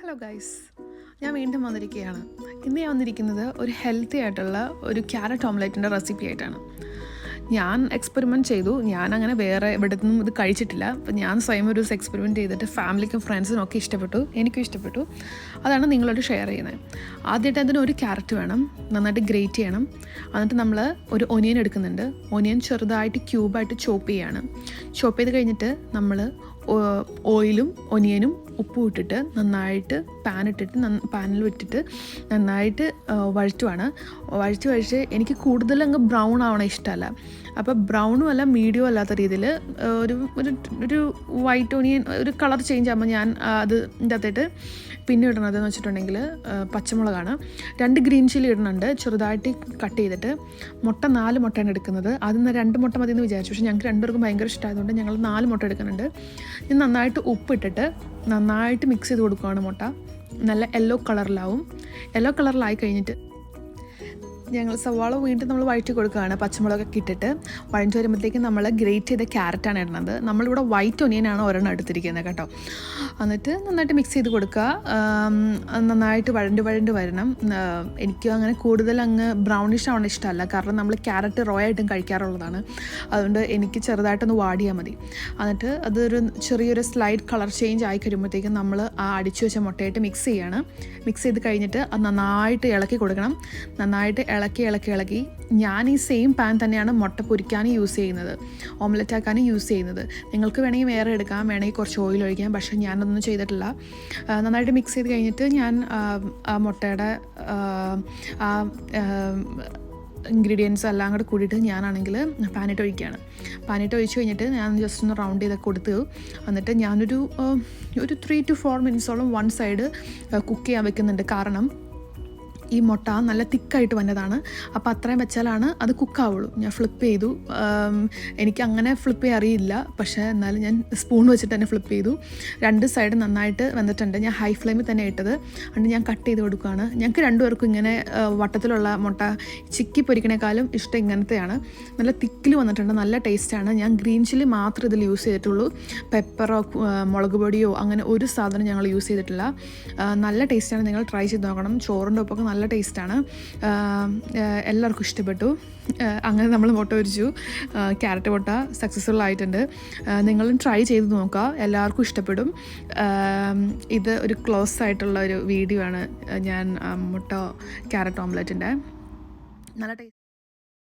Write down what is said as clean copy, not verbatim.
Hello guys, ഞാൻ വീണ്ടും വന്നിരിക്കുകയാണ്. ഇന്ന് ഞാൻ വന്നിരിക്കുന്നത് ഒരു ഹെൽത്തി ആയിട്ടുള്ള ഒരു ക്യാരറ്റ് ഓംലെറ്റിൻ്റെ റെസിപ്പി ആയിട്ടാണ്. ഞാൻ എക്സ്പെരിമെൻറ്റ് ചെയ്തു. ഞാനങ്ങനെ വേറെ ഇവിടെ നിന്നും ഇത് കഴിച്ചിട്ടില്ല. അപ്പം ഞാൻ സ്വയം ഒരു എക്സ്പെരിമെൻറ്റ് ചെയ്തിട്ട് ഫാമിലിക്കും ഫ്രണ്ട്സിനും ഒക്കെ ഇഷ്ടപ്പെട്ടു, എനിക്കും ഇഷ്ടപ്പെട്ടു. അതാണ് നിങ്ങളോട് ഷെയർ ചെയ്യുന്നത്. ആദ്യമായിട്ട് അതിന് ഒരു ക്യാരറ്റ് വേണം, നന്നായിട്ട് ഗ്രേറ്റ് ചെയ്യണം. എന്നിട്ട് നമ്മൾ ഒരു ഒനിയൻ എടുക്കുന്നുണ്ട്. ഒനിയൻ ചെറുതായിട്ട് ക്യൂബായിട്ട് ചോപ്പ് ചെയ്യാണ്. ചോപ്പ് ചെയ്ത് കഴിഞ്ഞിട്ട് നമ്മൾ ഓയിലും ഒനിയനും ഉപ്പും ഇട്ടിട്ട് നന്നായിട്ട് പാനിൽ വിട്ടിട്ട് നന്നായിട്ട് വഴറ്റുവാണ്. വഴിച്ച് എനിക്ക് കൂടുതൽ അങ്ങ് ബ്രൗൺ ആവണ ഇഷ്ടമല്ല. അപ്പോൾ ബ്രൗണും അല്ല മീഡിയം അല്ലാത്ത രീതിയിൽ ഒരു വൈറ്റ് ഒനിയൻ ഒരു കളർ ചേഞ്ച് ആകുമ്പോൾ ഞാൻ ഇതിൻ്റെ അകത്തായിട്ട് പിന്നെ ഇടണതെന്ന് വെച്ചിട്ടുണ്ടെങ്കിൽ പച്ചമുളകാണ്. 2 ഗ്രീൻ ചില്ലി ഇടുന്നുണ്ട്, ചെറുതായിട്ട് കട്ട് ചെയ്തിട്ട്. 4 മുട്ടയാണ് എടുക്കുന്നത്. അതിൽ നിന്ന് 2 മുട്ട മതി എന്ന് വിചാരിച്ചു, പക്ഷേ ഞങ്ങൾക്ക് രണ്ടുപേർക്കും ഭയങ്കര ഇഷ്ടമായതുകൊണ്ട് ഞങ്ങൾ 4 മുട്ട എടുക്കുന്നുണ്ട്. ഇത് നന്നായിട്ട് ഉപ്പിട്ടിട്ട് നന്നായിട്ട് മിക്സ് ചെയ്ത് കൊടുക്കുകയാണ്. മുട്ട നല്ല യെല്ലോ കളറിലായി കഴിഞ്ഞിട്ട് ഞങ്ങൾ സവാള വീണ്ടും നമ്മൾ വഴറ്റി കൊടുക്കുകയാണ്. പച്ചമുളകൊക്കെ ഇട്ടിട്ട് വഴറ്റി വരുമ്പോഴത്തേക്കും നമ്മൾ ഗ്രേറ്റ് ചെയ്ത ക്യാരറ്റാണ് ഇടുന്നത്. നമ്മളിവിടെ വൈറ്റ് ഒനിയനാണ് ഒരെണ്ണം എടുത്തിരിക്കുന്നത് കേട്ടോ. എന്നിട്ട് നന്നായിട്ട് മിക്സ് ചെയ്ത് കൊടുക്കുക. നന്നായിട്ട് വഴണ്ട് വരണം. എനിക്കും അങ്ങനെ കൂടുതൽ അങ്ങ് ബ്രൗണിഷ് ആവണ ഇഷ്ടമല്ല, കാരണം നമ്മൾ ക്യാരറ്റ് റോ ആയിട്ടും കഴിക്കാറുള്ളതാണ്. അതുകൊണ്ട് എനിക്ക് ചെറുതായിട്ടൊന്ന് വാടിയാൽ മതി. എന്നിട്ട് അതൊരു ചെറിയൊരു സ്ലൈഡ് കളർ ചേഞ്ച് ആയി കഴിയുമ്പോഴത്തേക്കും നമ്മൾ ആ അടിച്ചു വെച്ച മുട്ടയായിട്ട് മിക്സ് ചെയ്യാണ്. മിക്സ് ചെയ്ത് കഴിഞ്ഞിട്ട് അത് നന്നായിട്ട് ഇളക്കി കൊടുക്കണം. നന്നായിട്ട് ഇളക്കി ഞാൻ ഈ സെയിം പാൻ തന്നെയാണ് മുട്ട പൊരിക്കാനും യൂസ് ചെയ്യുന്നത്, ഓംലെറ്റ് ആക്കാനും യൂസ് ചെയ്യുന്നത്. നിങ്ങൾക്ക് വേണമെങ്കിൽ വേറെ എടുക്കാം, വേണമെങ്കിൽ കുറച്ച് ഓയിൽ ഒഴിക്കാം. പക്ഷേ ഞാനതൊന്നും ചെയ്തിട്ടില്ല. നന്നായിട്ട് മിക്സ് ചെയ്ത് കഴിഞ്ഞിട്ട് ഞാൻ ആ മുട്ടയുടെ ഇൻഗ്രീഡിയൻസ് എല്ലാം കൂടെ കൂടിയിട്ട് ഞാനാണെങ്കിൽ പാനിട്ട് ഒഴിക്കുകയാണ്. പാനിട്ട് ഒഴിച്ച് കഴിഞ്ഞിട്ട് ഞാൻ ജസ്റ്റ് ഒന്ന് റൗണ്ട് ചെയ്തൊക്കെ കൊടുത്തു. എന്നിട്ട് ഞാനൊരു 3 to 4 മിനിറ്റ്സോളം വൺ സൈഡ് കുക്ക് ചെയ്യാൻ വെക്കുന്നുണ്ട്. കാരണം ഈ മുട്ട നല്ല തിക്കായിട്ട് വന്നതാണ്. അപ്പോൾ അത്രയും വെച്ചാലാണ് അത് കുക്കാവുള്ളൂ. ഞാൻ ഫ്ലിപ്പ് ചെയ്തു. എനിക്ക് അങ്ങനെ ഫ്ലിപ്പ് ചെയ്യാൻ അറിയില്ല, പക്ഷേ എന്നാലും ഞാൻ സ്പൂൺ വെച്ചിട്ട് തന്നെ ഫ്ലിപ്പ് ചെയ്തു. 2 സൈഡ് നന്നായിട്ട് വന്നിട്ടുണ്ട്. ഞാൻ ഹൈ ഫ്ലെയിമിൽ തന്നെ ഇട്ടത്. അതുകൊണ്ട് ഞാൻ കട്ട് ചെയ്ത് കൊടുക്കുകയാണ്. ഞങ്ങൾക്ക് രണ്ടുപേർക്കും ഇങ്ങനെ വട്ടത്തിലുള്ള മുട്ട ചിക്കി പൊരിക്കണേക്കാളും ഇഷ്ടം ഇങ്ങനത്തെയാണ്. നല്ല തിക്കിൽ വന്നിട്ടുണ്ട്, നല്ല ടേസ്റ്റാണ്. ഞാൻ ഗ്രീൻ ചില്ലി മാത്രം ഇതിൽ യൂസ് ചെയ്തിട്ടുള്ളൂ. പെപ്പറോ മുളക് പൊടിയോ അങ്ങനെ ഒരു സാധനം ഞങ്ങൾ യൂസ് ചെയ്തിട്ടില്ല. നല്ല ടേസ്റ്റാണ്, നിങ്ങൾ ട്രൈ ചെയ്ത് നോക്കണം. ചോറിൻ്റെ ഒപ്പൊക്കെ നല്ല ടേസ്റ്റാണ്. എല്ലാവർക്കും ഇഷ്ടപ്പെട്ടു. അങ്ങനെ നമ്മൾ മുട്ട പൊരിച്ചു. ക്യാരറ്റ് മുട്ട സക്സസ്ഫുൾ ആയിട്ടുണ്ട്. നിങ്ങളും ട്രൈ ചെയ്ത് നോക്കുക, എല്ലാവർക്കും ഇഷ്ടപ്പെടും. ഇത് ഒരു ക്ലോസ് ആയിട്ടുള്ള ഒരു വീഡിയോ ആണ്. ഞാൻ മുട്ട ക്യാരറ്റ് ഓംലെറ്റിൻ്റെ നല്ല ടേസ്റ്റ്